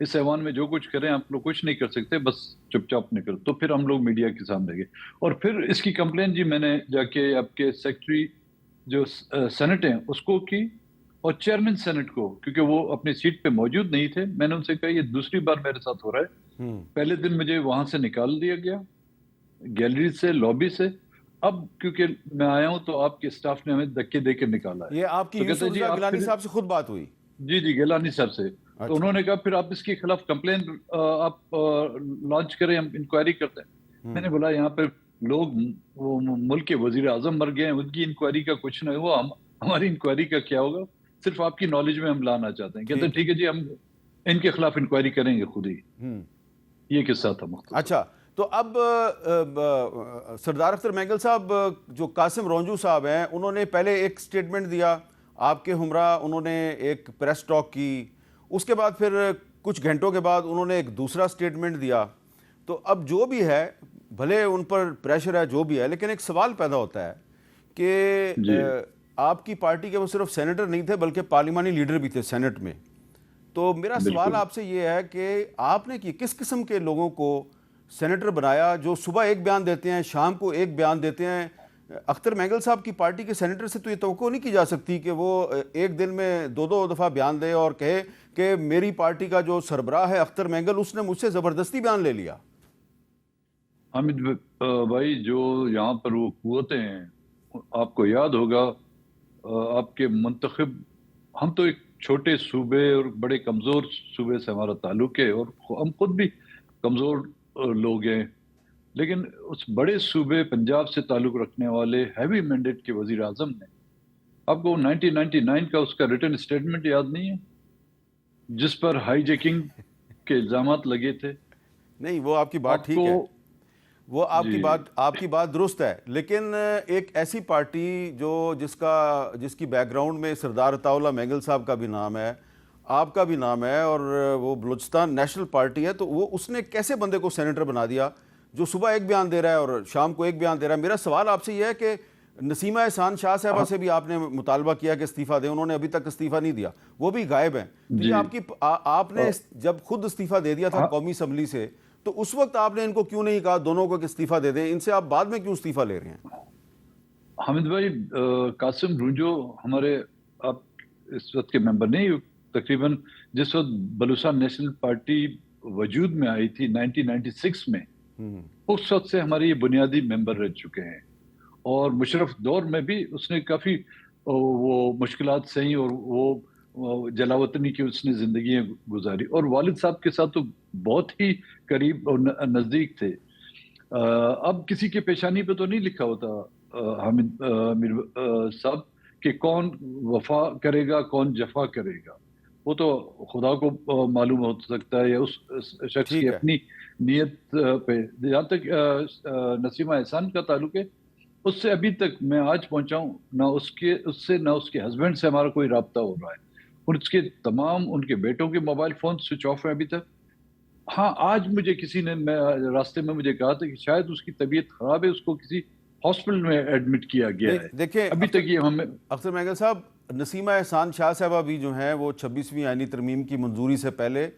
اس ایوان میں جو کچھ کریں آپ لوگ کچھ نہیں کر سکتے, بس چپ چاپ نکل. تو پھر ہم لوگ میڈیا کے سامنے گئے اور پھر اس کی کمپلین جی میں نے جا کے آپ کے سیکرٹری جو سینٹ ہیں اس کو کی, اور چیئرمین سینٹ کو, کیونکہ وہ اپنی سیٹ پہ موجود نہیں تھے. میں نے ان سے کہا یہ دوسری بار میرے ساتھ ہو رہا ہے. پہلے دن مجھے وہاں سے نکال دیا گیا, گیلری سے, لابی سے. اب کیونکہ میں آیا ہوں تو آپ کے سٹاف نے ہمیں دھکے دے کے نکالا ہے. یہ آپ کی تو کہتے یوسف ہیں جی رضا آپ گیلانی پھر, صاحب سے خود بات ہوئی؟ جی گیلانی صاحب سے. تو اچھا. انہوں نے کہا پھر آپ اس کے خلاف کمپلین آپ لانچ کریں, ہم انکوائری کرتے ہیں. میں نے بولا یہاں پہ لوگ وہ ملک کے وزیر اعظم مر گئے ہیں, ان کی انکوائری کا کچھ نہیں ہوا, ہماری انکوائری کا کیا ہوگا, صرف آپ کی نالج میں ہم لانا چاہتے ہیں. کہتے ہیں ٹھیک ہے جی ہم ان کے خلاف انکوائری کریں گے خود ہی. یہ قصہ تھا مختصر. اچھا, تو اب سردار اختر مینگل صاحب, جو قاسم رونجو صاحب ہیں, انہوں نے پہلے ایک سٹیٹمنٹ دیا آپ کے ہمراہ, انہوں نے ایک پریس ٹاک کی, اس کے بعد پھر کچھ گھنٹوں کے بعد انہوں نے ایک دوسرا سٹیٹمنٹ دیا. تو اب جو بھی ہے, بھلے ان پر پریشر ہے جو بھی ہے, لیکن ایک سوال پیدا ہوتا ہے کہ آپ کی پارٹی کے وہ صرف سینیٹر نہیں تھے بلکہ پارلیمانی لیڈر بھی تھے سینٹ میں. تو میرا سوال آپ سے یہ ہے کہ آپ نے کس قسم کے لوگوں کو سینیٹر بنایا جو صبح ایک بیان دیتے ہیں, شام کو ایک بیان دیتے ہیں؟ اختر مینگل صاحب کی پارٹی کے سینیٹر سے تو یہ توقع نہیں کی جا سکتی کہ وہ ایک دن میں دو دفعہ بیان دے اور کہے کہ میری پارٹی کا جو سربراہ ہے اختر مینگل, اس نے مجھ سے زبردستی بیان لے لیا. حامد بھائی, جو یہاں پر وہ قوتیں ہیں, آپ کو یاد ہوگا آپ کے منتخب, ہم تو ایک چھوٹے صوبے اور بڑے کمزور صوبے سے ہمارا تعلق ہے, اور ہم خود بھی کمزور لوگ ہیں, لیکن اس بڑے صوبے پنجاب سے تعلق رکھنے والے ہیوی مینڈیٹ کے وزیر اعظم نے, آپ کو 1999 کا اس کا ریٹن اسٹیٹمنٹ یاد نہیں ہے جس پر ہائی جیکنگ کے الزامات لگے تھے؟ نہیں, وہ آپ کی بات ٹھیک ہے, وہ آپ کی بات درست ہے, لیکن ایک ایسی پارٹی جس کی بیک گراؤنڈ میں سردار عطا اللہ مینگل صاحب کا بھی نام ہے, آپ کا بھی نام ہے, اور وہ بلوچستان نیشنل پارٹی ہے, تو وہ اس نے کیسے بندے کو سینیٹر بنا دیا جو صبح ایک بیان دے رہا ہے اور شام کو ایک بیان دے رہا ہے؟ میرا سوال آپ سے یہ ہے کہ نسیمہ احسان شاہ صاحبہ سے بھی آپ نے مطالبہ کیا کہ استعفیٰ دیں, انہوں نے ابھی تک استعفیٰ نہیں دیا, وہ بھی غائب ہیں. تو یہ آپ نے جب خود استعفیٰ دے دیا تھا قومی اسمبلی سے, تو اس وقت آپ نے ان کو کیوں نہیں کہا دونوں کو کہ استعفیٰ دے دیں؟ ان سے آپ بعد میں کیوں استعفیٰ لے رہے ہیں؟ حامد بھائی, قاسم رونجو ہمارے, آپ اس وقت کے ممبر نہیں, تقریباً جس وقت بلوچستان نیشنل پارٹی وجود میں آئی تھی 1996 میں, اس وقت سے ہمارے یہ بنیادی ممبر رہ چکے ہیں. اور مشرف دور میں بھی اس نے کافی وہ مشکلات سہیں, اور وہ جلاوطنی کی اس نے زندگیاں گزاری, اور والد صاحب کے ساتھ تو بہت ہی قریب اور نزدیک تھے. اب کسی کے پیشانی پہ تو نہیں لکھا ہوتا حامد میر صاحب کہ کون وفا کرے گا کون جفا کرے گا, وہ تو خدا کو معلوم ہو سکتا ہے یا اس شخص کی اپنی نیت پہ. جہاں تک نسیمہ احسان کا تعلق ہے, اس سے ابھی تک میں آج پہنچا ہوں, نہ اس کے ہسبینڈ سے ہمارا کوئی رابطہ ہو رہا ہے, اور اس کے تمام ان کے بیٹوں کے موبائل فون سوئچ آف ہیں ابھی تک. ہاں, آج مجھے کسی نے راستے میں مجھے کہا تھا کہ شاید اس کی طبیعت خراب ہے, اس کو کسی ہاسپٹل میں ایڈمٹ کیا گیا ہے. دیکھیں ابھی تک یہ ہمیں اختر مینگل صاحب, نسیمہ احسان شاہ صاحبہ بھی جو ہیں وہ 26ویں آئینی ترمیم کی منظوری سے پہلے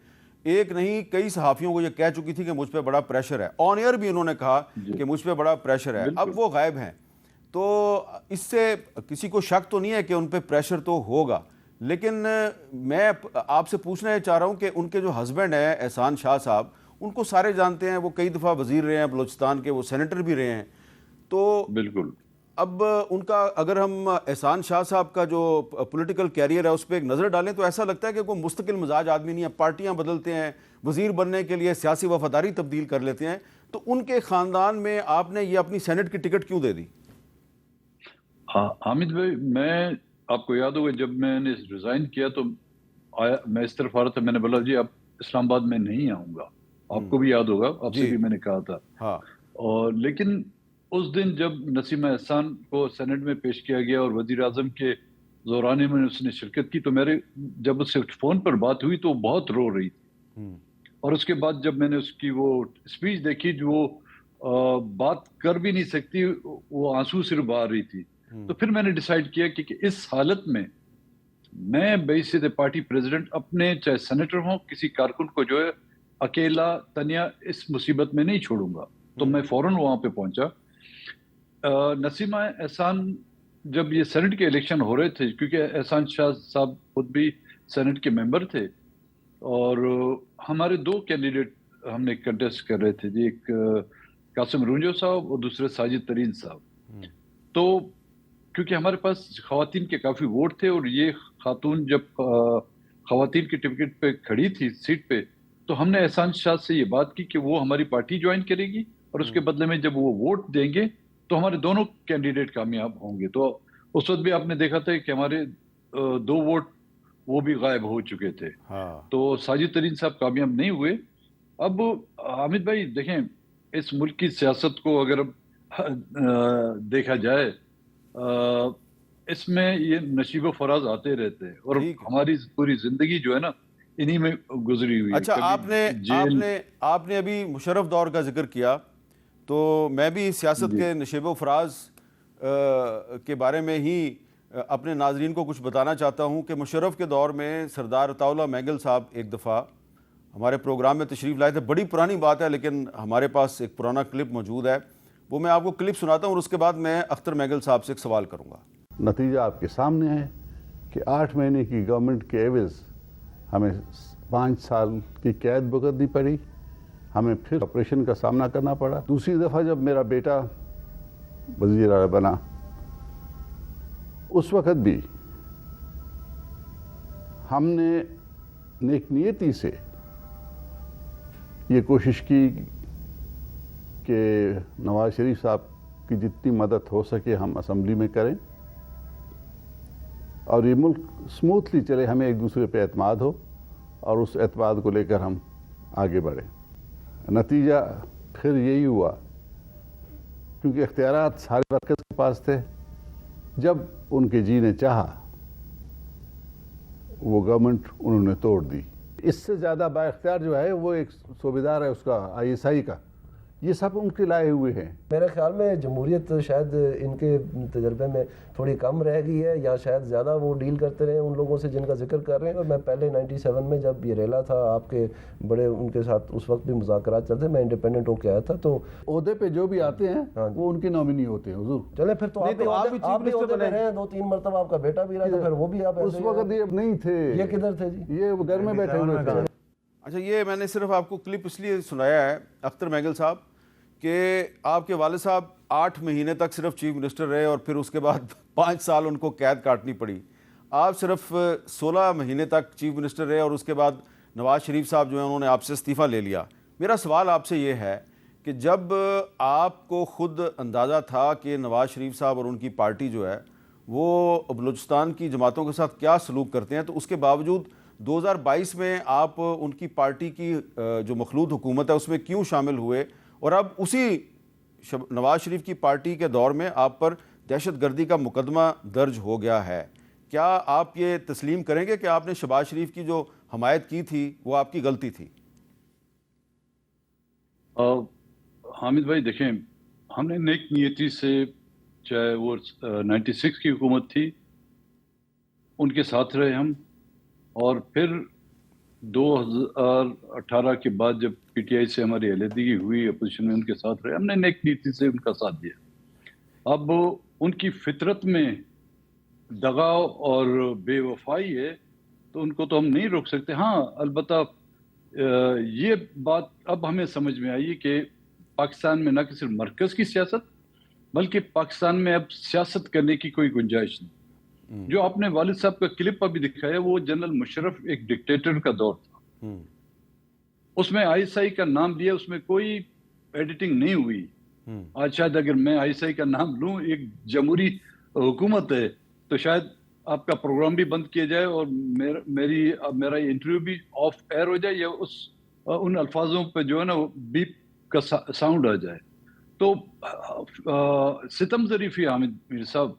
ایک نہیں کئی صحافیوں کو یہ کہہ چکی تھی کہ مجھ پہ بڑا پریشر ہے, آن ایئر بھی انہوں نے کہا کہ مجھ پہ بڑا پریشر ہے. اب وہ غائب ہیں, تو اس سے کسی کو شک تو نہیں ہے کہ ان پہ پریشر تو ہوگا, لیکن میں آپ سے پوچھنا چاہ رہا ہوں کہ ان کے جو ہسبینڈ ہیں احسان شاہ صاحب, ان کو سارے جانتے ہیں, وہ کئی دفعہ وزیر رہے ہیں بلوچستان کے, وہ سینیٹر بھی رہے ہیں. تو بالکل اب ان کا اگر ہم احسان شاہ صاحب کا جو پولیٹیکل کیریئر ہے اس پہ ایک نظر ڈالیں تو ایسا لگتا ہے کہ کوئی مستقل مزاج آدمی نہیں ہے, پارٹیاں بدلتے ہیں, وزیر بننے کے لیے سیاسی وفاداری تبدیل کر لیتے ہیں. تو ان کے خاندان میں آپ نے یہ اپنی سینٹ کی ٹکٹ کیوں دے دی؟ ہاں حامد بھائی, میں آپ کو یاد ہوگا جب میں نے ریزائن کیا تو میں اس طرف آ رہا تھا, میں نے بولا جی اب اسلام آباد میں نہیں آؤں گا. آپ کو بھی یاد ہوگا, آپ سے بھی میں نے کہا تھا. اور لیکن اس دن جب نسیمہ احسان کو سینٹ میں پیش کیا گیا اور وزیر اعظم کے زورانے میں اس نے شرکت کی, تو جب اس سے فون پر بات ہوئی تو وہ بہت رو رہی تھی. اور اس کے بعد جب میں نے اس کی وہ اسپیچ دیکھی جو بات کر بھی نہیں سکتی, وہ آنسو صرف بہا رہی تھی, تو پھر میں نے ڈیسائیڈ کیا کہ اس حالت میں میں بیسد پارٹی پریزیڈنٹ اپنے چاہے سینیٹر ہوں کسی کارکن کو جو ہے اکیلا تنیا اس مصیبت میں نہیں چھوڑوں گا. تو میں فوراً وہاں پہ پہنچا. نسیمہ احسان جب یہ سینٹ کے الیکشن ہو رہے تھے, کیونکہ احسان شاہ صاحب خود بھی سینٹ کے ممبر تھے, اور ہمارے 2 کینڈیڈیٹ ہم نے کنٹیسٹ کر رہے تھے جی, ایک قاسم رونجو صاحب اور دوسرے ساجد ترین صاحب. تو کیونکہ ہمارے پاس خواتین کے کافی ووٹ تھے, اور یہ خاتون جب خواتین کی ٹکٹ پہ کھڑی تھی سیٹ پہ, تو ہم نے احسان شاہ سے یہ بات کی کہ وہ ہماری پارٹی جوائن کرے گی, اور اس کے بدلے میں جب وہ ووٹ دیں گے تو ہمارے دونوں کینڈیڈیٹ کامیاب ہوں گے. تو اس وقت بھی آپ نے دیکھا تھا کہ ہمارے 2 ووٹ وہ بھی غائب ہو چکے تھے. تو ساجد ترین صاحب کامیاب نہیں ہوئے. اب حامد بھائی دیکھیں, اس ملک کی سیاست کو اگر دیکھا جائے, اس میں یہ نشیب و فراز آتے رہتے ہیں, اور ہماری پوری زندگی جو ہے نا انہی میں گزری ہوئی ہے. اچھا, آپ نے ابھی مشرف دور کا ذکر کیا, تو میں بھی سیاست کے نشیب و فراز کے بارے میں ہی اپنے ناظرین کو کچھ بتانا چاہتا ہوں کہ مشرف کے دور میں سردار عطا اللہ مینگل صاحب ایک دفعہ ہمارے پروگرام میں تشریف لائے تھے. بڑی پرانی بات ہے, لیکن ہمارے پاس ایک پرانا کلپ موجود ہے, وہ میں آپ کو کلپ سناتا ہوں, اور اس کے بعد میں اختر مینگل صاحب سے ایک سوال کروں گا. نتیجہ آپ کے سامنے ہے کہ 8 مہینے کی گورنمنٹ کے عوض ہمیں 5 سال کی قید بھگتنی پڑی, ہمیں پھر آپریشن کا سامنا کرنا پڑا. دوسری دفعہ جب میرا بیٹا وزیر اعلیٰ بنا, اس وقت بھی ہم نے نیک نیتی سے یہ کوشش کی کہ نواز شریف صاحب کی جتنی مدد ہو سکے ہم اسمبلی میں کریں, اور یہ ملک سموتھلی چلے, ہمیں ایک دوسرے پہ اعتماد ہو, اور اس اعتماد کو لے کر ہم آگے بڑھیں. نتیجہ پھر یہی ہوا, کیونکہ اختیارات سارے ورکرز کے پاس تھے. جب ان کے جی نے چاہا وہ گورنمنٹ انہوں نے توڑ دی. اس سے زیادہ با اختیار جو ہے وہ ایک صوبیدار ہے اس کا ISI کا, یہ سب ان کے لائے ہوئے ہیں. میرے خیال میں جمہوریت شاید ان کے تجربے میں تھوڑی کم رہ گئی ہے, یا شاید زیادہ وہ ڈیل کرتے رہے ان لوگوں سے جن کا ذکر کر رہے ہیں. اور میں پہلے 97 میں جب یہ ریلا تھا آپ کے بڑے ان کے ساتھ اس وقت بھی مذاکرات چلتے, میں انڈیپینڈنٹ ہو کے آیا تھا. تو عہدے پہ جو بھی آتے ہیں وہ ان کے نامنی ہوتے ہیں. حضور چلیں پھر تو آپ بھی عہدے پہ رہے ہیں, 2-3 مرتبہ آپ کا بیٹا بھی رہا تھا, پھر وہ بھی آپ اس وقت یہ نہیں تھے. یہ کدھر تھے جی؟ یہ گھر میں بیٹھے ہوئے تھے. اچھا, یہ میں نے صرف آپ کو کلپ اس لیے سنایا ہے اختر مینگل صاحب کہ آپ کے والد صاحب 8 مہینے تک صرف چیف منسٹر رہے, اور پھر اس کے بعد 5 سال ان کو قید کاٹنی پڑی. آپ صرف 16 مہینے تک چیف منسٹر رہے, اور اس کے بعد نواز شریف صاحب جو ہیں انہوں نے آپ سے استعفیٰ لے لیا. میرا سوال آپ سے یہ ہے کہ جب آپ کو خود اندازہ تھا کہ نواز شریف صاحب اور ان کی پارٹی جو ہے وہ بلوچستان کی جماعتوں کے ساتھ کیا سلوک کرتے ہیں, تو اس کے باوجود 2022 میں آپ ان کی پارٹی کی جو مخلوط حکومت ہے اس میں کیوں شامل ہوئے, اور اب اسی نواز شریف کی پارٹی کے دور میں آپ پر دہشت گردی کا مقدمہ درج ہو گیا ہے. کیا آپ یہ تسلیم کریں گے کہ آپ نے شہباز شریف کی جو حمایت کی تھی وہ آپ کی غلطی تھی؟ حامد بھائی دیکھیں, ہم نے نیک نیتی سے, چاہے وہ 96 کی حکومت تھی ان کے ساتھ رہے ہم, اور پھر 2018 کے بعد جب PTI سے ہماری علیحدگی ہوئی اپوزیشن میں ان کے ساتھ رہے, ہم نے نیک نیتی سے ان کا ساتھ دیا. اب ان کی فطرت میں دغا اور بے وفائی ہے تو ان کو تو ہم نہیں روک سکتے. ہاں البتہ یہ بات اب ہمیں سمجھ میں آئی کہ پاکستان میں نہ کہ صرف مرکز کی سیاست بلکہ پاکستان میں اب سیاست کرنے کی کوئی گنجائش نہیں. جو آپ نے والد صاحب کا کلپ ابھی دکھایا وہ جنرل مشرف ایک ڈکٹیٹر کا دور تھا, اس میں ISI کا نام لیا, اس میں کوئی ایڈیٹنگ نہیں ہوئی. آج شاید اگر میں ISI کا نام لوں, ایک جمہوری حکومت ہے, تو شاید آپ کا پروگرام بھی بند کیا جائے اور میرا انٹرویو بھی آف ایئر ہو جائے, یا ان الفاظوں پہ جو ہے نا بیپ کا ساؤنڈ آ جائے. تو ستم ظریفی حامد میر صاحب,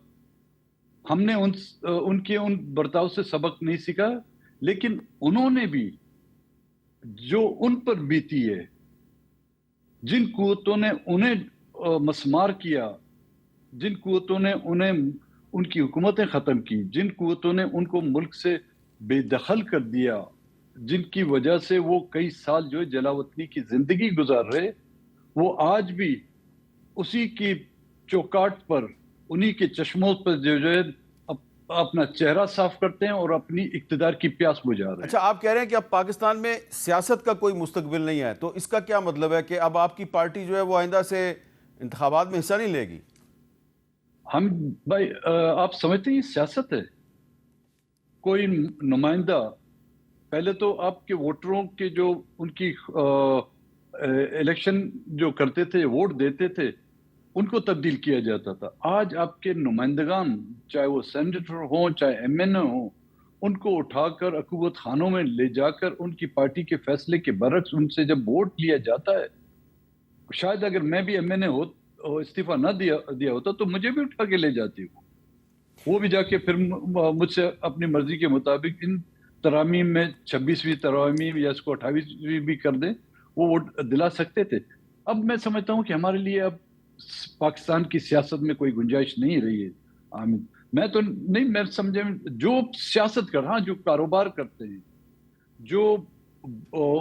ہم نے ان کے ان برتاؤ سے سبق نہیں سیکھا, لیکن انہوں نے بھی جو ان پر بیتی ہے, جن قوتوں نے انہیں مسمار کیا, جن قوتوں نے انہیں ان کی حکومتیں ختم کی، جن قوتوں نے ان کو ملک سے بے دخل کر دیا، جن کی وجہ سے وہ کئی سال جو ہے جلاوطنی کی زندگی گزار رہے، وہ آج بھی اسی کی چوکاٹ پر، انہی کے چشموں پر جو ہے اپنا چہرہ صاف کرتے ہیں اور اپنی اقتدار کی پیاس بجھا رہے ہیں۔ اچھا، آپ کہہ رہے ہیں کہ اب پاکستان میں سیاست کا کوئی مستقبل نہیں ہے، تو اس کا کیا مطلب ہے کہ اب آپ کی پارٹی جو ہے وہ آئندہ سے انتخابات میں حصہ نہیں لے گی؟ ہم بھائی آپ سمجھتے ہیں یہ سیاست ہے؟ کوئی نمائندہ پہلے تو آپ کے ووٹروں کے جو ان کی الیکشن جو کرتے تھے، ووٹ دیتے تھے، ان کو تبدیل کیا جاتا تھا۔ آج آپ کے نمائندگان، چاہے وہ سینیٹر ہوں چاہے ایم این اے ہوں، ان کو اٹھا کر حکومت خانوں میں لے جا کر ان کی پارٹی کے فیصلے کے برعکس ان سے جب ووٹ لیا جاتا ہے، شاید اگر میں بھی ایم این اے استعفیٰ نہ دیا ہوتا تو مجھے بھی اٹھا کے لے جاتی ہوں، وہ بھی جا کے پھر مجھ سے اپنی مرضی کے مطابق ان ترامیم میں 26ویں ترامیم یا اس کو 28ویں بھی کر دیں، وہ ووٹ دلا سکتے تھے۔ اب میں سمجھتا ہوں کہ ہمارے لیے اب پاکستان کی سیاست میں کوئی گنجائش نہیں رہی ہے عامر۔ میں تو نہیں، میں سمجھے جو سیاست کر، ہاں جو کاروبار کرتے ہیں، جو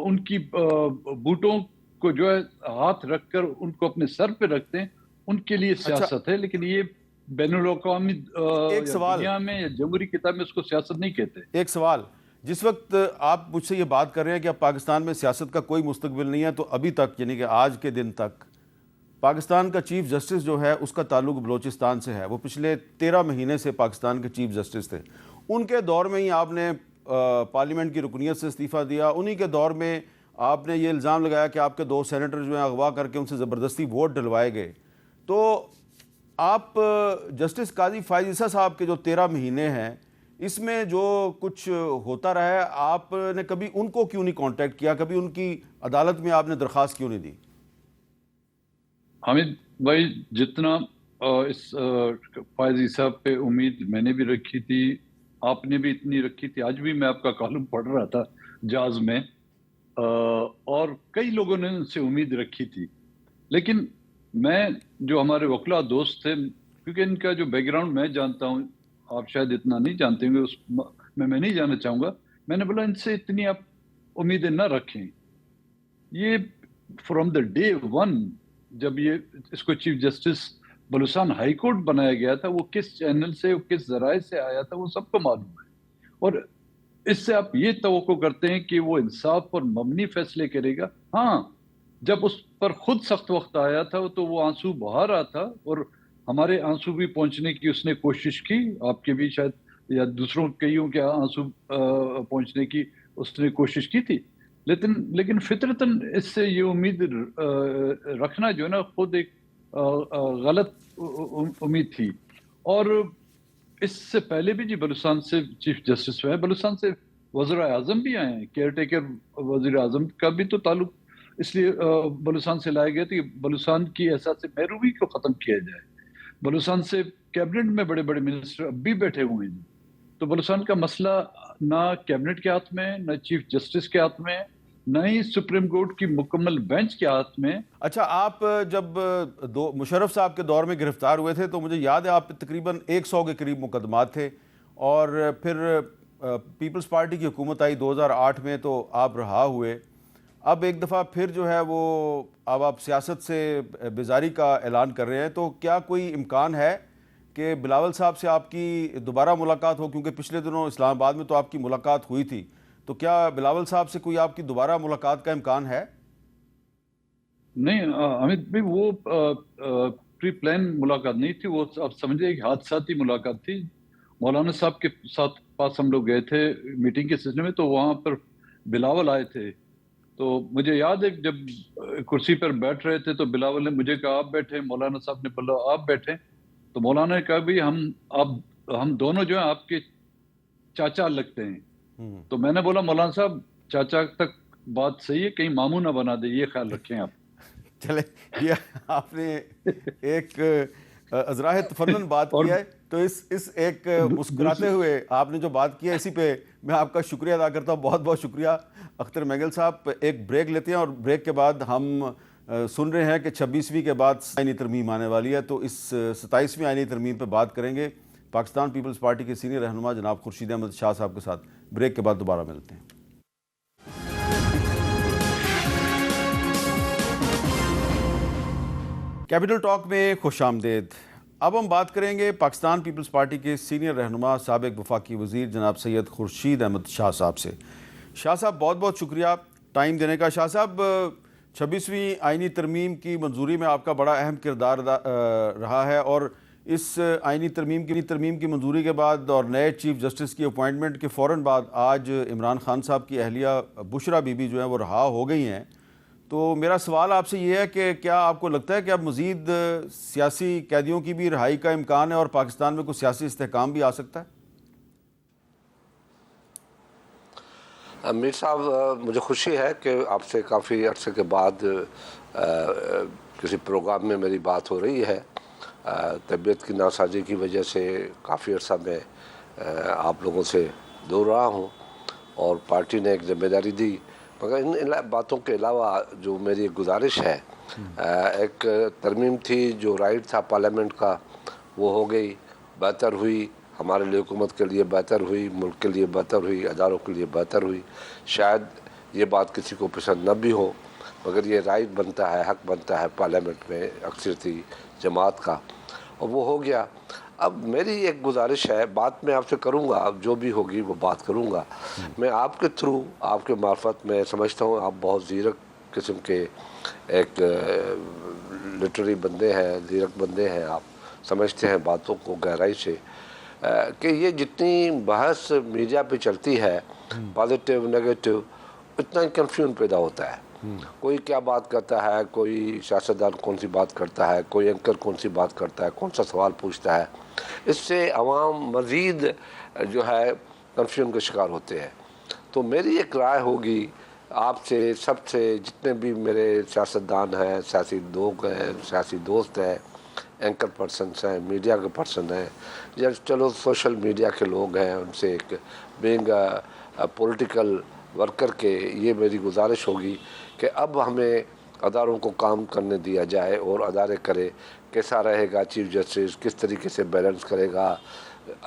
ان کی بوٹوں کو جو ہے ہاتھ رکھ کر ان کو اپنے سر پہ رکھتے ہیں، ان کے لیے سیاست ہے، لیکن یہ بین الاقوامی دنیا میں یا جمہوری کتاب میں اس کو سیاست نہیں کہتے۔ ایک سوال، جس وقت آپ مجھ سے یہ بات کر رہے ہیں کہ اب پاکستان میں سیاست کا کوئی مستقبل نہیں ہے، تو ابھی تک یعنی کہ آج کے دن تک پاکستان کا چیف جسٹس جو ہے اس کا تعلق بلوچستان سے ہے، وہ پچھلے 13 مہینے سے پاکستان کے چیف جسٹس تھے، ان کے دور میں ہی آپ نے پارلیمنٹ کی رکنیت سے استعفیٰ دیا، انہی کے دور میں آپ نے یہ الزام لگایا کہ آپ کے 2 سینیٹر جو ہیں اغوا کر کے ان سے زبردستی ووٹ ڈلوائے گئے۔ تو آپ جسٹس قاضی فائز عیسیٰ صاحب کے جو 13 مہینے ہیں، اس میں جو کچھ ہوتا رہا ہے، آپ نے کبھی ان کو کیوں نہیں کانٹیکٹ کیا؟ کبھی ان کی عدالت میں آپ نے درخواست کیوں نہیں دی؟ حامد بھائی، جتنا اس فائز صاحب پہ امید میں نے بھی رکھی تھی، آپ نے بھی اتنی رکھی تھی۔ آج بھی میں آپ کا کالم پڑھ رہا تھا جاز میں، اور کئی لوگوں نے ان سے امید رکھی تھی، لیکن میں جو ہمارے وکلا دوست تھے، کیونکہ ان کا جو بیک گراؤنڈ میں جانتا ہوں، آپ شاید اتنا نہیں جانتے ہوں گے، اس میں نہیں جاننا چاہوں گا، میں نے بولا ان سے اتنی آپ امیدیں نہ رکھیں۔ یہ فرام دا ڈے ون جب یہ اس کو chief justice Balochistan high court بنایا گیا تھا، وہ کس چینل سے، کس ذرائع سے آیا تھا، وہ سب کو معلوم ہے، اور اس سے آپ یہ توقع کرتے ہیں کہ وہ انصاف پر مبنی فیصلے کرے گا۔ ہاں، جب اس پر خود سخت وقت آیا تھا تو وہ آنسو بہا رہا تھا، اور ہمارے آنسو بھی پہنچنے کی اس نے کوشش کی، آپ کے بھی شاید یا دوسروں کئیوں کے آنسو پہنچنے کی اس نے کوشش کی تھی، لیکن فطرتاً اس سے یہ امید رکھنا جو ہے نا خود ایک غلط امید تھی۔ اور اس سے پہلے بھی جی بلوچستان سے چیف جسٹس ہوئے ہیں، بلوچستان سے وزیر اعظم بھی آئے ہیں، کیئر ٹیکر وزیر اعظم کا بھی تو تعلق اس لیے بلوچستان سے لایا گیا تھا کہ بلوچستان کی احساس محرومی کو ختم کیا جائے۔ بلوچستان سے کیبنٹ میں بڑے بڑے منسٹر اب بھی بیٹھے ہوئے ہیں، تو بلوچستان کا مسئلہ نہ کیبنٹ کے ہاتھ میں، نہ چیف جسٹس کے ہاتھ میں، نہ ہی سپریم کورٹ کی مکمل بینچ کے ہاتھ میں۔ اچھا، آپ جب مشرف صاحب کے دور میں گرفتار ہوئے تھے تو مجھے یاد ہے آپ پہ تقریباً 100 کے قریب مقدمات تھے، اور پھر پیپلز پارٹی کی حکومت آئی 2008 میں تو آپ رہا ہوئے۔ اب ایک دفعہ پھر جو ہے وہ اب آپ سیاست سے بیزاری کا اعلان کر رہے ہیں، تو کیا کوئی امکان ہے کہ بلاول صاحب سے آپ کی دوبارہ ملاقات ہو؟ کیونکہ پچھلے دنوں اسلام آباد میں تو آپ کی ملاقات ہوئی تھی، تو کیا بلاول صاحب سے کوئی آپ کی دوبارہ ملاقات کا امکان ہے؟ نہیں امیت بھائی، وہ پری پلان ملاقات نہیں تھی، وہ آپ سمجھے ایک حادثاتی ملاقات تھی۔ مولانا صاحب کے ساتھ پاس ہم لوگ گئے تھے میٹنگ کے سلسلے میں، تو وہاں پر بلاول آئے تھے، تو مجھے یاد ہے جب کرسی پر بیٹھ رہے تھے تو بلاول نے مجھے کہا آپ بیٹھے، مولانا صاحب نے بولا آپ بیٹھیں، تو مولانا نے کہا بھی ہم دونوں جو ہیں آپ کے چاچا لگتے ہیں۔ تو میں نے بولا مولانا صاحب چاچا تک بات صحیح ہے، کہیں ماموں نہ بنا دے، یہ خیال رکھیں آپ۔ چلے، یہ آپ نے ایک ازراہ تفنن بات کیا ہے، تو اس ایک مسکراتے ہوئے آپ نے جو بات کی ہے، اسی پہ میں آپ کا شکریہ ادا کرتا ہوں، بہت بہت شکریہ اختر میگل صاحب۔ ایک بریک لیتے ہیں، اور بریک کے بعد ہم سن رہے ہیں کہ 26ویں کے بعد آئینی ترمیم آنے والی ہے، تو اس 27ویں آئینی ترمیم پہ بات کریں گے پاکستان پیپلز پارٹی کے سینئر رہنما جناب خورشید احمد شاہ صاحب کے ساتھ بریک کے بعد دوبارہ ملتے ہیں۔ کیپٹل ٹاک میں خوش آمدید۔ اب ہم بات کریں گے پاکستان پیپلز پارٹی کے سینئر رہنما سابق وفاقی وزیر جناب سید خورشید احمد شاہ صاحب سے۔ شاہ صاحب بہت بہت شکریہ ٹائم دینے کا۔ شاہ صاحب 26ویں آئینی ترمیم کی منظوری میں آپ کا بڑا اہم کردار رہا ہے، اور اس آئینی ترمیم کی منظوری کے بعد اور نئے چیف جسٹس کی اپوائنٹمنٹ کے فوراً بعد آج عمران خان صاحب کی اہلیہ بشرا بی بی جو ہیں وہ رہا ہو گئی ہیں۔ تو میرا سوال آپ سے یہ ہے کہ کیا آپ کو لگتا ہے کہ اب مزید سیاسی قیدیوں کی بھی رہائی کا امکان ہے اور پاکستان میں کوئی سیاسی استحکام بھی آ سکتا ہے؟ میر صاحب، مجھے خوشی ہے کہ آپ سے کافی عرصے کے بعد کسی پروگرام میں میری بات ہو رہی ہے۔ طبیعت کی ناسازی کی وجہ سے کافی عرصہ میں آپ لوگوں سے دور رہا ہوں، اور پارٹی نے ایک ذمہ داری دی، مگر ان باتوں کے علاوہ جو میری ایک گزارش ہے، ایک ترمیم تھی جو رائٹ تھا پارلیمنٹ کا، وہ ہو گئی، بہتر ہوئی، ہمارے لیے حکومت کے لیے بہتر ہوئی، ملک کے لیے بہتر ہوئی، اداروں کے لیے بہتر ہوئی۔ شاید یہ بات کسی کو پسند نہ بھی ہو، مگر یہ رائٹ بنتا ہے، حق بنتا ہے پارلیمنٹ میں اکثریتی جماعت کا، اور وہ ہو گیا۔ اب میری ایک گزارش ہے، بات میں آپ سے کروں گا، اب جو بھی ہوگی وہ بات کروں گا۔ میں آپ کے تھرو، آپ کے معرفت میں سمجھتا ہوں آپ بہت زیرک قسم کے ایک لٹری بندے ہیں، زیرک بندے ہیں، آپ سمجھتے ہیں باتوں کو گہرائی سے، کہ یہ جتنی بحث میڈیا پہ چلتی ہے، پازیٹیو نیگیٹو، اتنا ہی کنفیوژن پیدا ہوتا ہے۔ کوئی کیا بات کرتا ہے، کوئی سیاستدان کون سی بات کرتا ہے، کوئی اینکر کون سی بات کرتا ہے، کون سا سوال پوچھتا ہے، اس سے عوام مزید جو ہے کنفیوژن کا شکار ہوتے ہیں۔ تو میری ایک رائے ہوگی آپ سے، سب سے، جتنے بھی میرے سیاستدان ہیں، سیاسی لوگ ہیں، سیاسی دوست ہیں، اینکر پرسنس ہیں، میڈیا کے پرسن ہیں، یا چلو سوشل میڈیا کے لوگ ہیں، ان سے ایک بینگ پولیٹیکل ورکر کے یہ میری گزارش ہوگی کہ اب ہمیں اداروں کو کام کرنے دیا جائے، اور ادارے کرے، کیسا رہے گا چیف جسٹس، کس طریقے سے بیلنس کرے گا،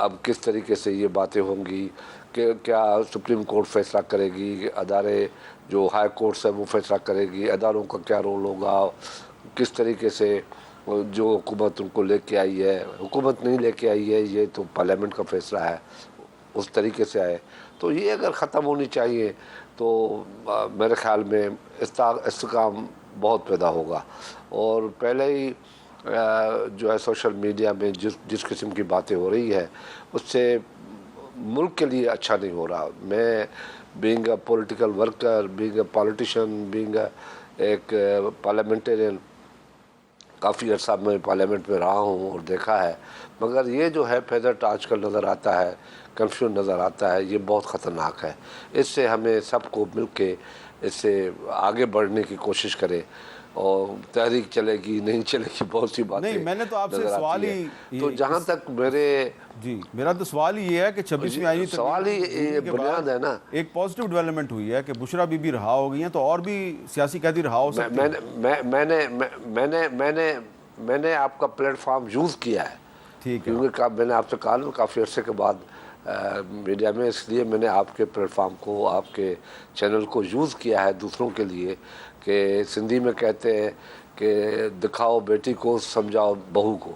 اب کس طریقے سے یہ باتیں ہوں گی کہ کیا سپریم کورٹ فیصلہ کرے گی، ادارے جو ہائی کورٹس ہے وہ فیصلہ کرے گی، اداروں کا کیا رول ہوگا، کس طریقے سے جو حکومت ان کو لے کے آئی ہے، حکومت نہیں لے کے آئی ہے، یہ تو پارلیمنٹ کا فیصلہ ہے، اس طریقے سے آئے۔ تو یہ اگر ختم ہونی چاہیے تو میرے خیال میں استحکام بہت پیدا ہوگا۔ اور پہلے ہی جو ہے سوشل میڈیا میں جس قسم کی باتیں ہو رہی ہے، اس سے ملک کے لیے اچھا نہیں ہو رہا۔ میں being a political worker, being a politician, being ایک پارلیمنٹرین، کافی عرصہ میں پارلیمنٹ میں رہا ہوں اور دیکھا ہے، مگر یہ جو ہے فیضٹ آج کل نظر آتا ہے، کنفیوژن نظر آتا ہے، یہ بہت خطرناک ہے۔ اس سے ہمیں سب کو مل کے اس سے آگے بڑھنے کی کوشش کرے، اور تحریک چلے گی نہیں چلے گی، بہت سی باتیں نہیں، میں نے تو آپ سے سوال ہی، تو جہاں تک میرا تو سوال ہی یہ ہے کہ 26ویں آئینی سوال ہی بنیاد ہے نا، ایک پازیٹیو ڈیولپمنٹ ہوئی ہے کہ بشرا بی بی رہا ہو گئی ہیں، تو اور بھی سیاسی قیدی رہا ہو سکتے ہیں۔ میں نے آپ کا پلیٹ فارم یوز کیا ہے، ٹھیک ہے، کیونکہ میں نے آپ سے کہا کافی عرصے کے بعد میڈیا میں، اس لیے میں نے آپ کے پلیٹ فارم کو، آپ کے چینل کو یوز کیا ہے دوسروں کے لیے، کہ سندھی میں کہتے ہیں کہ دکھاؤ بیٹی کو، سمجھاؤ بہو کو۔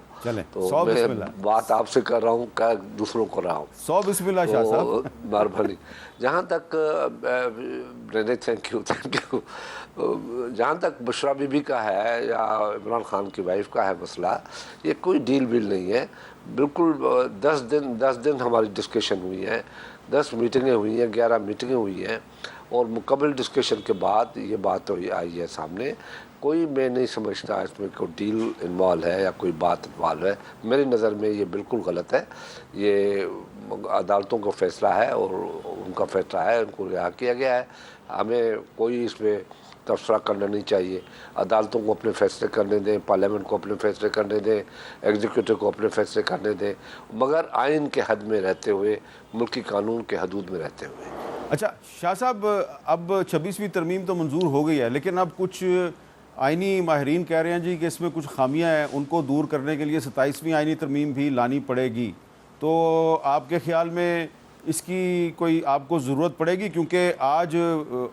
تو میں بات آپ سے کر رہا ہوں، کہ دوسروں کو رہا ہوں۔ 100 بسم اللہ شاہ صاحب، مہربانی۔ جہاں تک تھینک یو، جہاں تک بشرا بی بی کا ہے یا عمران خان کی وائف کا ہے مسئلہ، یہ کوئی ڈیل ویل نہیں ہے، بالکل 10 دن ہماری ڈسکشن ہوئی ہے، 10 میٹنگیں ہوئی ہیں، 11 میٹنگیں ہوئی ہیں، اور مکمل ڈسکشن کے بعد یہ بات آئی ہے سامنے۔ کوئی میں نہیں سمجھتا اس میں کوئی ڈیل انوالو ہے یا کوئی بات انوالو ہے۔ میری نظر میں یہ بالکل غلط ہے، یہ عدالتوں کا فیصلہ ہے، اور ان کا فیصلہ ہے، ان کو رہا کیا گیا ہے، ہمیں کوئی اس میں تبصرہ کرنا نہیں چاہیے۔ عدالتوں کو اپنے فیصلے کرنے دیں، پارلیمنٹ کو اپنے فیصلے کرنے دیں، ایگزیکٹو کو اپنے فیصلے کرنے دیں، مگر آئین کے حد میں رہتے ہوئے، ملکی قانون کے حدود میں رہتے ہوئے۔ اچھا شاہ صاحب، اب 26ویں ترمیم تو منظور ہو گئی ہے، لیکن اب کچھ آئینی ماہرین کہہ رہے ہیں جی کہ اس میں کچھ خامیاں ہیں، ان کو دور کرنے کے لیے 27ویں آئینی ترمیم بھی لانی پڑے گی۔ تو آپ کے خیال میں اس کی کوئی آپ کو ضرورت پڑے گی؟ کیونکہ آج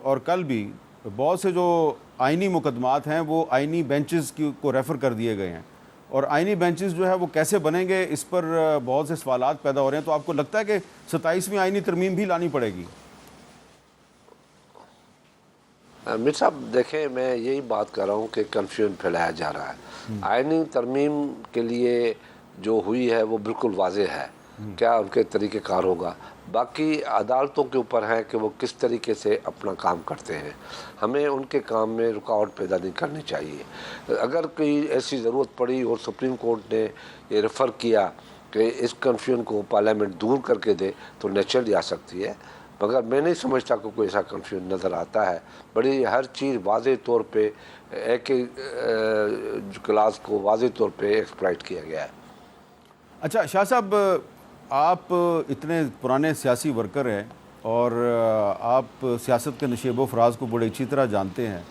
اور کل بھی بہت سے جو آئینی مقدمات ہیں وہ آئینی بینچز کو ریفر کر دیے گئے ہیں، اور آئینی بینچز جو ہے وہ کیسے بنیں گے اس پر بہت سے سوالات پیدا ہو رہے ہیں. تو آپ کو لگتا ہے کہ 27ویں آئینی ترمیم بھی لانی پڑے گی؟ میر صاحب دیکھیں، میں یہی بات کر رہا ہوں کہ کنفیوژن پھیلایا جا رہا ہے. آئینی ترمیم کے لیے جو ہوئی ہے وہ بالکل واضح ہے، کیا ان کے طریقہ کار ہوگا. باقی عدالتوں کے اوپر ہے کہ وہ کس طریقے سے اپنا کام کرتے ہیں. ہمیں ان کے کام میں رکاوٹ پیدا نہیں کرنی چاہیے. اگر کوئی ایسی ضرورت پڑی اور سپریم کورٹ نے یہ ریفر کیا کہ اس کنفیوژن کو پارلیمنٹ دور کر کے دے تو نیچرلی آ سکتی ہے، مگر میں نہیں سمجھتا کہ کوئی ایسا کنفیوژن نظر آتا ہے. بڑی ہر چیز واضح طور پہ ایک کلاس کو واضح طور پہ ایکسپلائٹ کیا گیا ہے. اچھا شاہ صاحب، آپ اتنے پرانے سیاسی ورکر ہیں اور آپ سیاست کے نشیب و فراز کو بڑے اچھی طرح جانتے ہیں.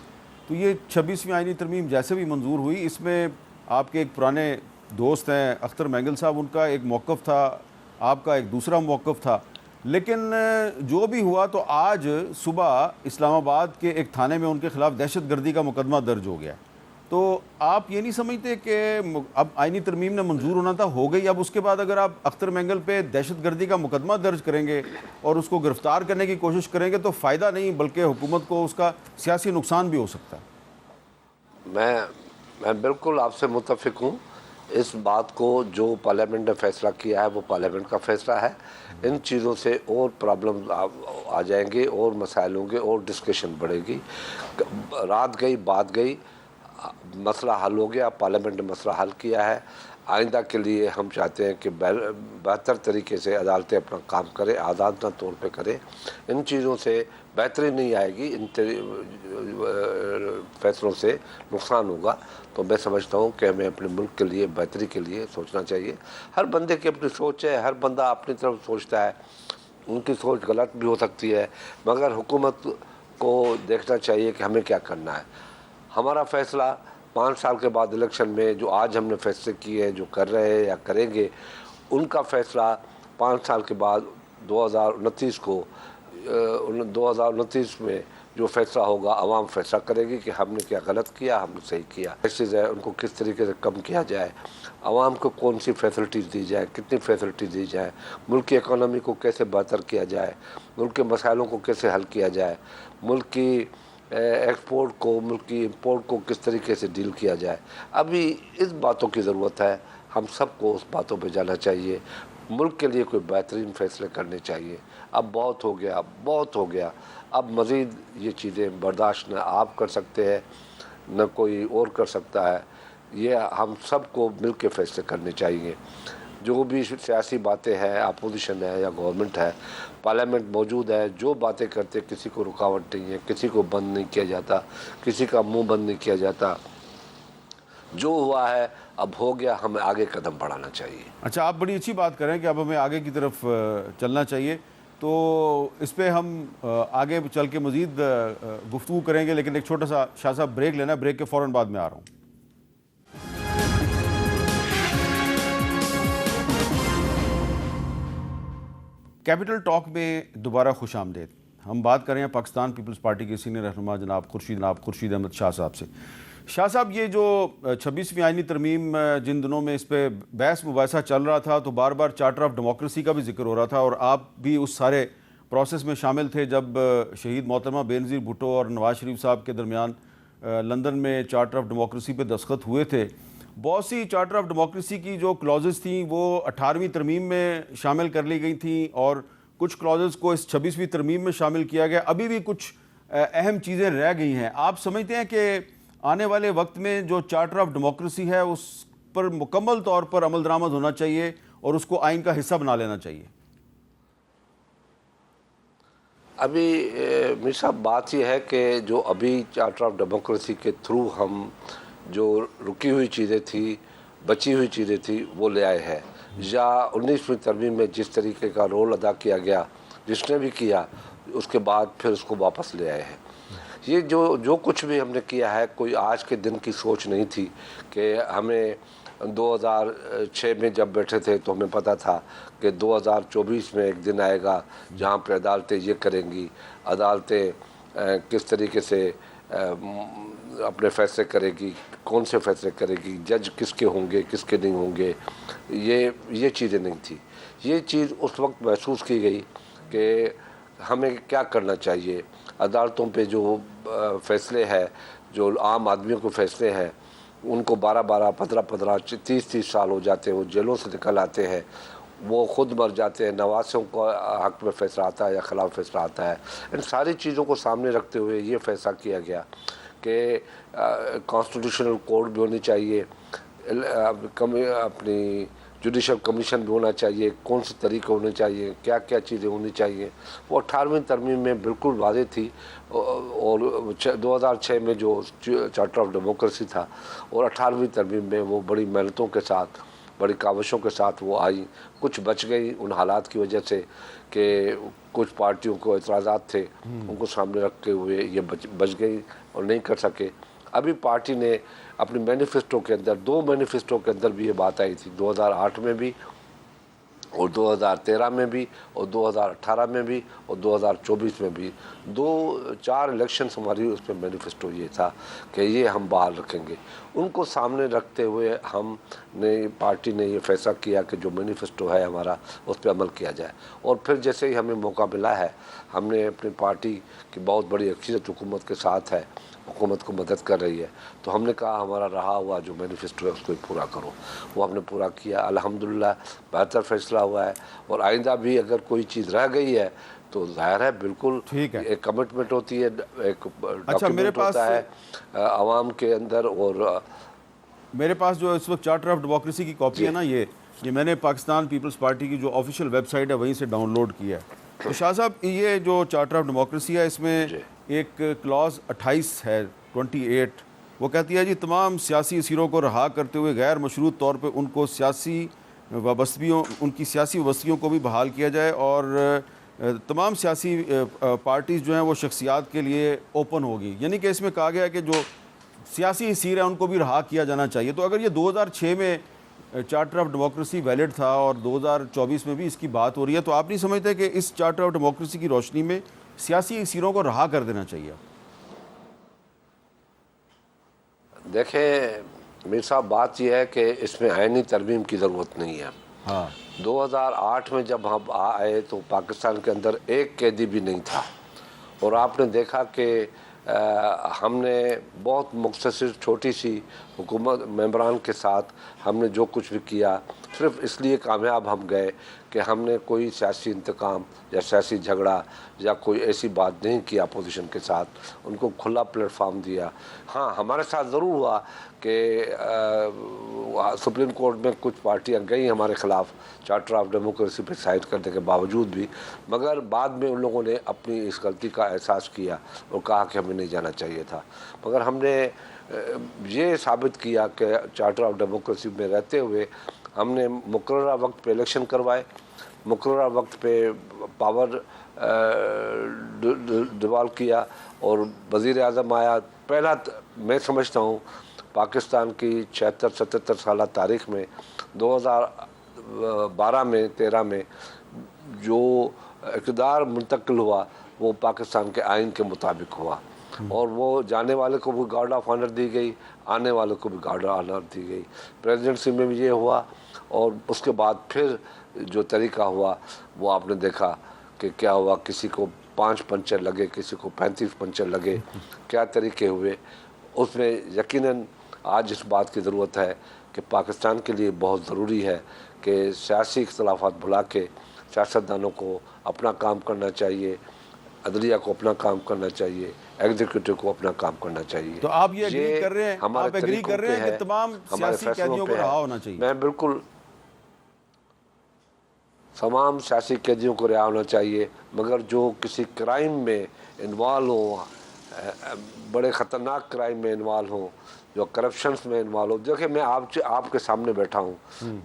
تو یہ 26ویں آئینی ترمیم جیسے بھی منظور ہوئی، اس میں آپ کے ایک پرانے دوست ہیں اختر مینگل صاحب، ان کا ایک موقف تھا، آپ کا ایک دوسرا موقف تھا. لیکن جو بھی ہوا تو آج صبح اسلام آباد کے ایک تھانے میں ان کے خلاف دہشت گردی کا مقدمہ درج ہو گیا. تو آپ یہ نہیں سمجھتے کہ اب آئینی ترمیم نے منظور ہونا تھا، ہو گئی، اب اس کے بعد اگر آپ اختر مینگل پہ دہشت گردی کا مقدمہ درج کریں گے اور اس کو گرفتار کرنے کی کوشش کریں گے تو فائدہ نہیں بلکہ حکومت کو اس کا سیاسی نقصان بھی ہو سکتا ہے؟ میں بالکل آپ سے متفق ہوں. اس بات کو جو پارلیمنٹ نے فیصلہ کیا ہے وہ پارلیمنٹ کا فیصلہ ہے. ان چیزوں سے اور پرابلم آ جائیں گے اور مسائل ہوں گے اور ڈسکشن بڑھے گی. رات گئی بات گئی، مسئلہ حل ہو گیا، پارلیمنٹ نے مسئلہ حل کیا ہے. آئندہ کے لیے ہم چاہتے ہیں کہ بہتر طریقے سے عدالتیں اپنا کام کریں، آزادانہ طور پہ کریں. ان چیزوں سے بہتری نہیں آئے گی، ان فیصلوں سے نقصان ہوگا. تو میں سمجھتا ہوں کہ ہمیں اپنے ملک کے لیے بہتری کے لیے سوچنا چاہیے. ہر بندے کی اپنی سوچ ہے، ہر بندہ اپنی طرف سوچتا ہے. ان کی سوچ غلط بھی ہو سکتی ہے، مگر حکومت کو دیکھنا چاہیے کہ ہمیں کیا کرنا ہے. ہمارا فیصلہ 5 سال کے بعد الیکشن میں جو آج ہم نے فیصلے کیے ہیں، جو کر رہے ہیں یا کریں گے، ان کا فیصلہ 5 سال کے بعد 2029 میں جو فیصلہ ہوگا عوام فیصلہ کرے گی کہ ہم نے کیا غلط کیا، ہم نے صحیح کیا. ایسیز ہے ان کو کس طریقے سے کم کیا جائے، عوام کو کون سی فیسلٹیز دی جائے، کتنی فیسلٹیز دی جائے، ملک کی اکانومی کو کیسے بہتر کیا جائے، ملک کے مسائلوں کو کیسے حل کیا جائے، ملک کی ایکسپورٹ کو، ملک کی امپورٹ کو کس طریقے سے ڈیل کیا جائے. ابھی اس باتوں کی ضرورت ہے. ہم سب کو اس باتوں پہ جانا چاہیے. ملک کے لیے کوئی بہترین فیصلے کرنے چاہیے. اب بہت ہو گیا، بہت ہو گیا. اب مزید یہ چیزیں برداشت نہ آپ کر سکتے ہیں نہ کوئی اور کر سکتا ہے. یہ ہم سب کو مل کے فیصلے کرنے چاہیے. جو بھی سیاسی باتیں ہیں، اپوزیشن ہے یا گورنمنٹ ہے، پارلیمنٹ موجود ہے، جو باتیں کرتے کسی کو رکاوٹ نہیں ہے، کسی کو بند نہیں کیا جاتا، کسی کا منہ بند نہیں کیا جاتا. جو ہوا ہے اب ہو گیا، ہمیں آگے قدم بڑھانا چاہیے. اچھا، آپ بڑی اچھی بات کریں کہ اب ہمیں آگے کی طرف چلنا چاہیے. تو اس پہ ہم آگے چل کے مزید گفتگو کریں گے، لیکن ایک چھوٹا سا شاہ صاحب بریک لینا ہے. بریک کے فوراً بعد میں آ رہا ہوں. کیپٹل ٹاک میں دوبارہ خوش آمدید. ہم بات کر رہے ہیں پاکستان پیپلز پارٹی کے سینئر رہنما جناب خورشید احمد شاہ صاحب سے. شاہ صاحب، یہ جو 26ویں آئینی ترمیم جن دنوں میں اس پہ بحث مباحثہ چل رہا تھا تو بار بار چارٹر آف ڈیموکریسی کا بھی ذکر ہو رہا تھا، اور آپ بھی اس سارے پروسیس میں شامل تھے جب شہید محترمہ بینظیر بھٹو اور نواز شریف صاحب کے درمیان لندن میں چارٹر آف ڈیموکریسی پہ دستخط ہوئے تھے. بہت سی چارٹر آف ڈیموکریسی کی جو کلوزز تھیں وہ 18ویں ترمیم میں شامل کر لی گئی تھیں اور کچھ کلوزز کو اس 26ویں ترمیم میں شامل کیا گیا. ابھی بھی کچھ اہم چیزیں رہ گئی ہیں. آپ سمجھتے ہیں کہ آنے والے وقت میں جو چارٹر آف ڈیموکریسی ہے اس پر مکمل طور پر عمل درآمد ہونا چاہیے اور اس کو آئین کا حصہ بنا لینا چاہیے؟ ابھی میر صاحب بات یہ ہے کہ جو ابھی چارٹر آف ڈیموکریسی کے تھرو ہم جو رکی ہوئی چیزیں تھیں، بچی ہوئی چیزیں تھیں، وہ لے آئے ہیں، یا 19ویں ترمیم میں جس طریقے کا رول ادا کیا گیا، جس نے بھی کیا، اس کے بعد پھر اس کو واپس لے آئے ہیں. یہ جو کچھ بھی ہم نے کیا ہے کوئی آج کے دن کی سوچ نہیں تھی کہ ہمیں 2006 میں جب بیٹھے تھے تو ہمیں پتہ تھا کہ 2024 میں ایک دن آئے گا جہاں پہ عدالتیں یہ کریں گی، عدالتیں کس طریقے سے اپنے فیصلے کرے گی، کون سے فیصلے کرے گی، جج کس کے ہوں گے کس کے نہیں ہوں گے، یہ چیزیں نہیں تھی۔ یہ چیز اس وقت محسوس کی گئی کہ ہمیں کیا کرنا چاہیے۔ عدالتوں پہ جو فیصلے ہے، جو عام آدمیوں کے فیصلے ہیں، ان کو 12 15 30 سال ہو جاتے ہیں، وہ جیلوں سے نکل آتے ہیں، وہ خود مر جاتے ہیں، نواسوں کو حق میں فیصلہ آتا ہے یا خلاف فیصلہ آتا ہے۔ ان ساری چیزوں کو سامنے رکھتے ہوئے یہ فیصلہ کیا گیا کہ کانسٹیٹیوشنل کوڈ بھی ہونی چاہیے، اپنی جوڈیشل کمیشن بھی ہونا چاہیے، کون سے طریقے ہونے چاہیے، کیا کیا چیزیں ہونی چاہیے۔ وہ 18ویں ترمیم میں بالکل واضح تھی، اور 2006 میں جو چارٹر آف ڈیموکریسی تھا اور 18ویں ترمیم میں وہ بڑی محنتوں کے ساتھ، بڑی کاوشوں کے ساتھ وہ آئی۔ کچھ بچ گئی ان حالات کی وجہ سے کہ کچھ پارٹیوں کو اعتراضات تھے، ان کو سامنے رکھتے ہوئے یہ بچ گئی اور نہیں کر سکے۔ ابھی پارٹی نے اپنی مینیفیسٹو کے اندر، 2 مینیفیسٹو کے اندر بھی یہ بات آئی تھی، 2008 میں بھی اور 2013 میں بھی اور 2018 میں بھی اور 2024 میں بھی 4 الیکشنز ہماری اس میں مینیفیسٹو یہ تھا کہ یہ ہم بحال رکھیں گے۔ ان کو سامنے رکھتے ہوئے ہم نے، پارٹی نے یہ فیصلہ کیا کہ جو مینیفیسٹو ہے ہمارا اس پہ عمل کیا جائے۔ اور پھر جیسے ہی ہمیں موقع ملا ہے، ہم نے اپنی پارٹی کی بہت بڑی اکثریت حکومت کے ساتھ ہے، حکومت کو مدد کر رہی ہے، تو ہم نے کہا ہمارا رہا ہوا جو مینیفیسٹو ہے اس کو پورا کرو۔ وہ ہم نے پورا کیا، الحمدللہ بہتر فیصلہ ہوا ہے۔ اور آئندہ بھی اگر کوئی چیز رہ گئی ہے تو ظاہر ہے بالکل ایک کمٹمنٹ ہوتی ہے، ایک ڈاکیومنٹ ہوتا ہے عوام کے اندر۔ اور میرے پاس جو اس وقت چارٹر آف ڈیموکریسی کی کاپی ہے نا، یہ میں نے پاکستان پیپلز پارٹی کی جو آفیشیل ویب سائٹ ہے وہیں سے ڈاؤن لوڈ کیا ہے۔ تو شاہ صاحب، یہ جو چارٹر آف ڈیموکریسی ہے اس میں ایک کلاز 28 ہے 28، وہ کہتی ہے جی تمام سیاسی اسیروں کو رہا کرتے ہوئے غیر مشروط طور پہ ان کو سیاسی وابستگیوں، ان کی سیاسی وابستگیوں کو بھی بحال کیا جائے، اور تمام سیاسی پارٹیز جو ہیں وہ شخصیات کے لیے اوپن ہوگی۔ یعنی کہ اس میں کہا گیا ہے کہ جو سیاسی اسیر ہیں ان کو بھی رہا کیا جانا چاہیے۔ تو اگر یہ 2006 میں چارٹر آف ڈیموکریسی ویلڈ تھا اور 2024 میں بھی اس کی بات ہو رہی ہے، تو آپ نہیں سمجھتے کہ اس چارٹر آف ڈیموکریسی کی روشنی میں سیاسی اسیروں کو رہا کر دینا چاہیے؟ دیکھیں میر صاحب، بات یہ ہے کہ اس میں آئینی ترمیم کی ضرورت نہیں ہے۔ 2008 میں جب ہم آئے تو پاکستان کے اندر ایک قیدی بھی نہیں تھا، اور آپ نے دیکھا کہ ہم نے بہت مختصر چھوٹی سی حکومت ممبران کے ساتھ ہم نے جو کچھ بھی کیا صرف اس لیے کامیاب ہم گئے کہ ہم نے کوئی سیاسی انتقام یا سیاسی جھگڑا یا کوئی ایسی بات نہیں کی اپوزیشن کے ساتھ، ان کو کھلا پلیٹ فارم دیا۔ ہاں، ہمارے ساتھ ضرور ہوا کہ سپریم کورٹ میں کچھ پارٹیاں گئیں ہمارے خلاف چارٹر آف ڈیموکریسی پہ سائڈ کرنے کے باوجود بھی، مگر بعد میں ان لوگوں نے اپنی اس غلطی کا احساس کیا اور کہا کہ ہمیں نہیں جانا چاہیے تھا۔ مگر ہم نے یہ ثابت کیا کہ چارٹر آف ڈیموکریسی میں رہتے ہوئے ہم نے مقررہ وقت پہ الیکشن کروائے، مقررہ وقت پہ پاور ڈیوالو کیا، اور وزیر اعظم آیا۔ پہلا میں سمجھتا ہوں پاکستان کی 76-77 سالہ تاریخ میں 2012 میں 13 میں جو اقتدار منتقل ہوا وہ پاکستان کے آئین کے مطابق ہوا، اور وہ جانے والے کو بھی گارڈ آف آنر دی گئی، آنے والے کو بھی گارڈ آف آنر دی گئی۔ پریزیڈنسی میں بھی یہ ہوا، اور اس کے بعد پھر جو طریقہ ہوا وہ آپ نے دیکھا کہ کیا ہوا، کسی کو 5 پنچر لگے، کسی کو 35 پنچر لگے، کیا طریقے ہوئے۔ اس میں یقیناً آج اس بات کی ضرورت ہے کہ پاکستان کے لیے بہت ضروری ہے کہ سیاسی اختلافات بھلا کے سیاستدانوں کو اپنا کام کرنا چاہیے، عدلیہ کو اپنا کام کرنا چاہیے، ایگزیکٹو کو اپنا کام کرنا چاہیے۔ تو آپ یہ ایگری کر رہے ہیں، ہمارے آپ ایگری کر رہے ہیں کہ تمام سیاسی قیدیوں کو رہا ہونا چاہیے؟ میں بالکل، تمام سیاسی قیدیوں کو رہا ہونا چاہیے، مگر جو کسی کرائم میں انوالو ہوں، بڑے خطرناک کرائم میں انوالو ہوں، جو کرپشنز میں انوالو ہوں۔ دیکھیں میں آپ کے سامنے بیٹھا ہوں،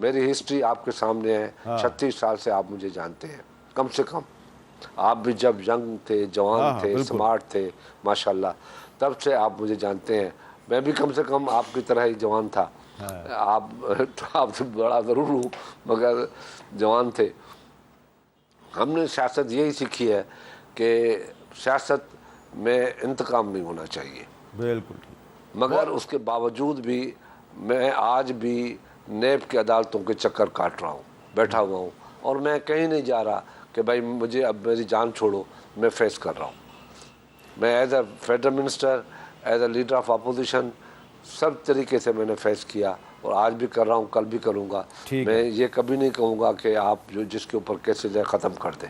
میری ہسٹری آپ کے سامنے ہے، 36 سال سے آپ مجھے جانتے ہیں کم سے کم، آپ بھی جب ینگ تھے، جوان تھے، سمارٹ تھے ماشاءاللہ، تب سے آپ مجھے جانتے ہیں. میں بھی کم سے کم آپ کی طرح ہی جوان تھا. آپ سے بڑا ضرور ہوں مگر جوان تھے. ہم نے سیاست یہی سیکھی ہے کہ سیاست میں انتقام نہیں ہونا چاہیے. بالکل. مگر اس کے باوجود بھی میں آج بھی نیب کی عدالتوں کے چکر کاٹ رہا ہوں، بیٹھا ہوا ہوں، اور میں کہیں نہیں جا رہا کہ بھائی مجھے اب میری جان چھوڑو. میں فیس کر رہا ہوں. میں as a federal minister, as a leader of opposition, سب طریقے سے میں نے فیس کیا اور آج بھی کر رہا ہوں، کل بھی کروں گا. میں یہ کبھی نہیں کہوں گا کہ آپ جو جس کے اوپر کیسز ہے ختم کر دیں.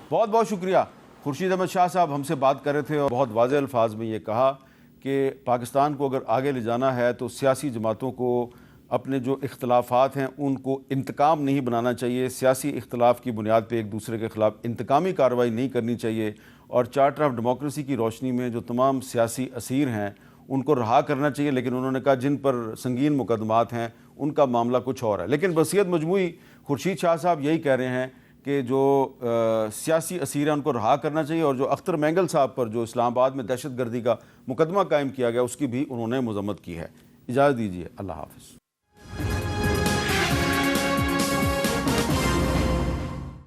بہت بہت شکریہ. خورشید احمد شاہ صاحب ہم سے بات کر رہے تھے اور بہت واضح الفاظ میں یہ کہا کہ پاکستان کو اگر آگے لے جانا ہے تو سیاسی جماعتوں کو اپنے جو اختلافات ہیں ان کو انتقام نہیں بنانا چاہیے. سیاسی اختلاف کی بنیاد پہ ایک دوسرے کے خلاف انتقامی کارروائی نہیں کرنی چاہیے، اور چارٹر آف ڈیموکریسی کی روشنی میں جو تمام سیاسی اسیر ہیں ان کو رہا کرنا چاہیے. لیکن انہوں نے کہا جن پر سنگین مقدمات ہیں ان کا معاملہ کچھ اور ہے. لیکن وصیت مجموعی خورشید شاہ صاحب یہی کہہ رہے ہیں کہ جو سیاسی اسیر ہیں ان کو رہا کرنا چاہیے، اور جو اختر مینگل صاحب پر جو اسلام آباد میں دہشت گردی کا مقدمہ قائم کیا گیا اس کی بھی انہوں نے مذمت کی ہے. اجازت دیجیے. اللہ حافظ.